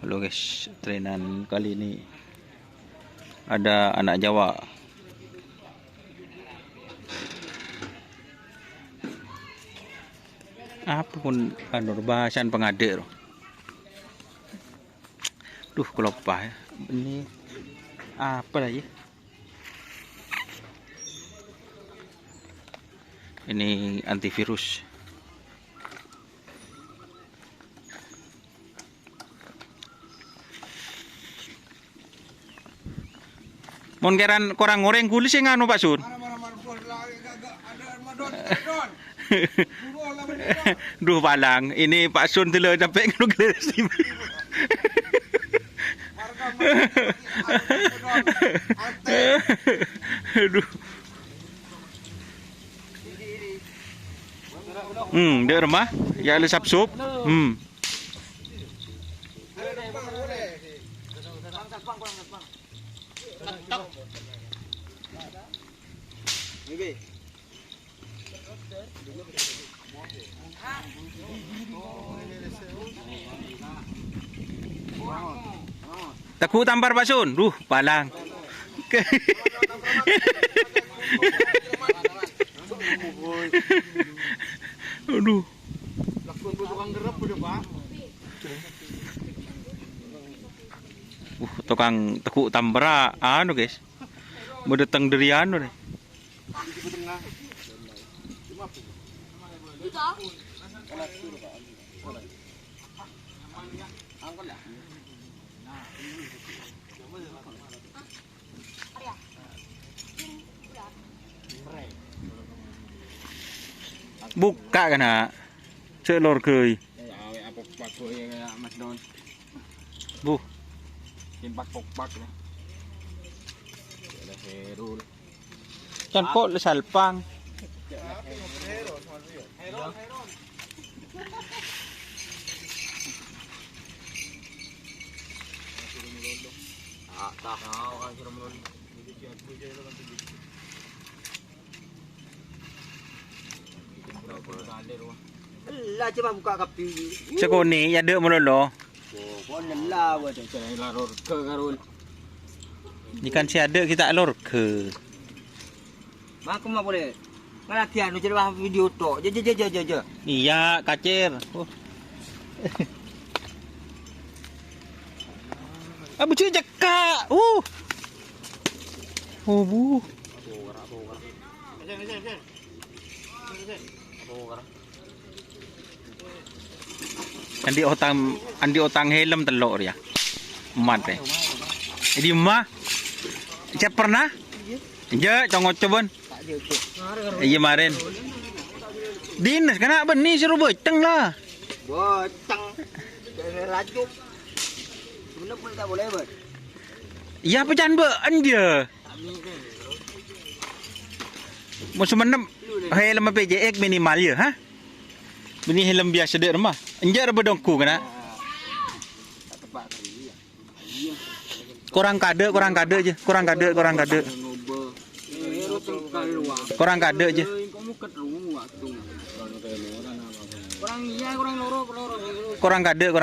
Halo guys, trainan kali ini ada anak Jawa. Apa pun bahasan pengadik. Duh, kelopah ya. Ini apa lagi? Ini antivirus. Mon keran korang goreng kulis sing anu Pak Sun. Duh palang, ini Pak Sun telo sampai ngono geles. Aduh. Dia rumah ya le sap-sup. Teku tampar Pak Sun. Duh, palang. Aduh. Tukang teku tambra anu guys. Bedeteng dari anu deh. Buka kana celor keui. Buh. Timpak pokpak ya. Can po le salpang. Lah cuma buka kapi. Sekoni ya dek melolo. Lah buat cara laror ke karun. Ikan si ada kita alor ke. Mak mah boleh. Ngalatian nu cerita video tok. Je. Iya, kacir. Abu cuy jeka. Bu. Andi otang helm telok ya. Emat deh. Di rumah. Cep pernah? Iya, congot coban. Iya kemarin. Dinas kena benih suruh boceng lah. Boceng. Jangan rajuk. Sebenarnya pun tak boleh buat. Iya pecan bean dia. Mau semenem helm PJX minimal ya, ha? Ini helm biasa dek rumah. Enjar bedongku kena. Kurang kade aja, kurang kade. Kurang kade aja. Kurang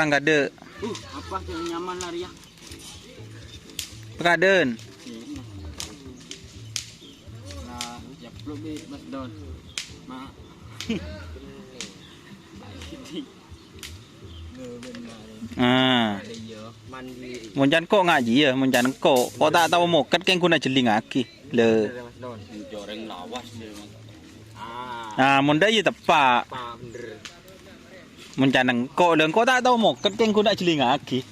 kade. Apa yang nyaman lah ya? Pekaden. Nah, ya belum Mas Don. Mak. Mandi. Muncan kok ngaji ya, muncan kok tak tahu moket keng kuna jeling aki. Le. Goreng lawas dia. Nah, munda iya tepak. Bener. Muncan engko le engko tak tahu moket keng kuna jeling aki.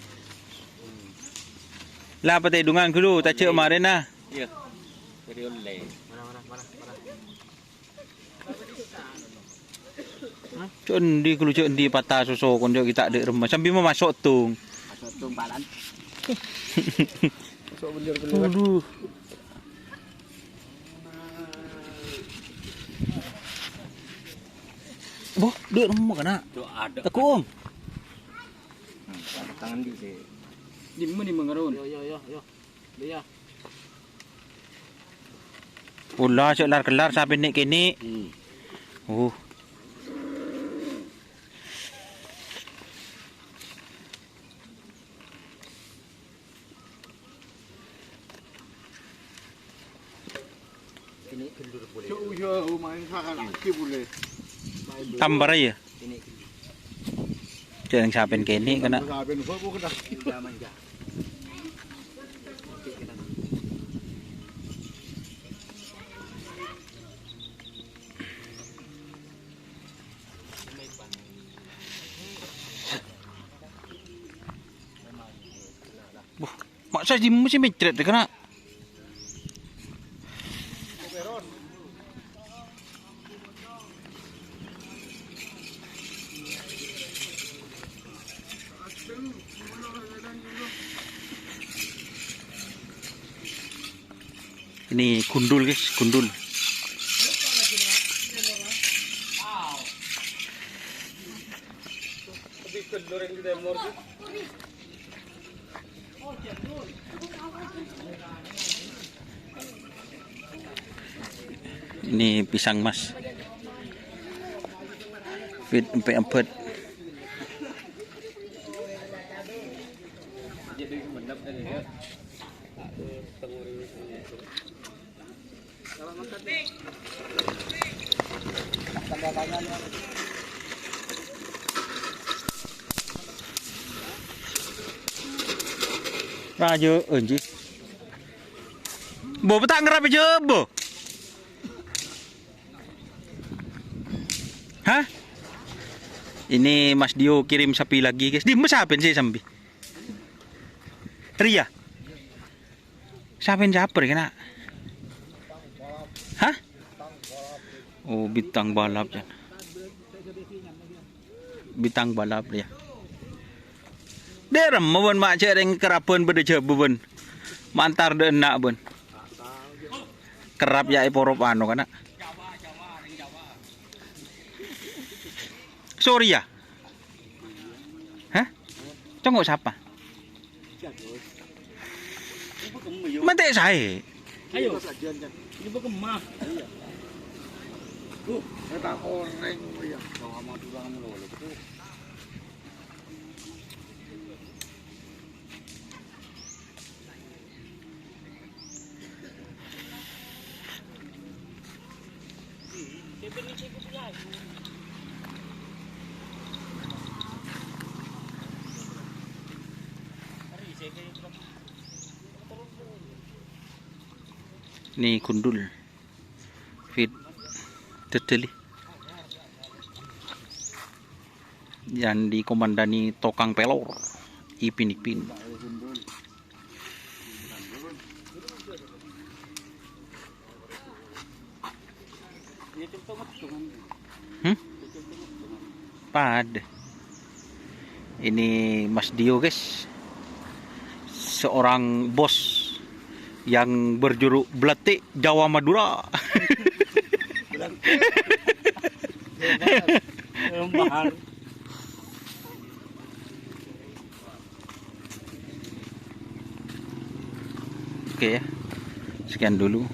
Lah pete dungan dulu tak cek kemarin nah. Iya. Jadi oleh. Mana? Cundi kalau cundi patah susu konjo kita ada rumah sambil mau masuk tung. Masuk tung balan. Masuk bener. Aduh. Boh, dek rumah kena. Ada. Tekum. Tangan di sini. Di mana mengarun? Yo. Dia. Ulah cek kelar sampai nek kini. Jauh main sakan lagi boleh. Tambar ya. Ini Jangan sapin kene kena. Sabin kok kena. Zaman ja. Mak saya di musim mecret kena. Ini gundul guys, gundul. Ini pisang mas. Fit empet-empet. Raja anji. Bo petang ngerap aja, bo. Hah? Ini Mas Dio kirim sapi lagi, guys. Di mas sapin sih sambi. Ria. Sapin caper kena. Hah? Oh, bintang balap ya. Bintang balap ya. Derem mawon mak cereng kerapen bede jebun. Mantar de enak bun. Kerap ya porop anu kana. Sorry ya. Hah? Congok siapa? Mate saya. Ayo. Ini berkemah. Iya. Tak koreng ya. Sama tulang lho. Ini gundul. Fit teteli. Yang dikomandani Tokang Pelor Ipin Ipin. Pad. Ini Mas Dio guys. Seorang bos yang berjuluk Beletik Jawa Madura. Oke ya, sekian dulu.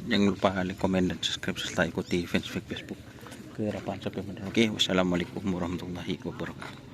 Jangan lupa like, komen, dan subscribe serta ikuti Facebook. Keharapan sampai benar. Oke, wassalamualaikum warahmatullahi wabarakatuh.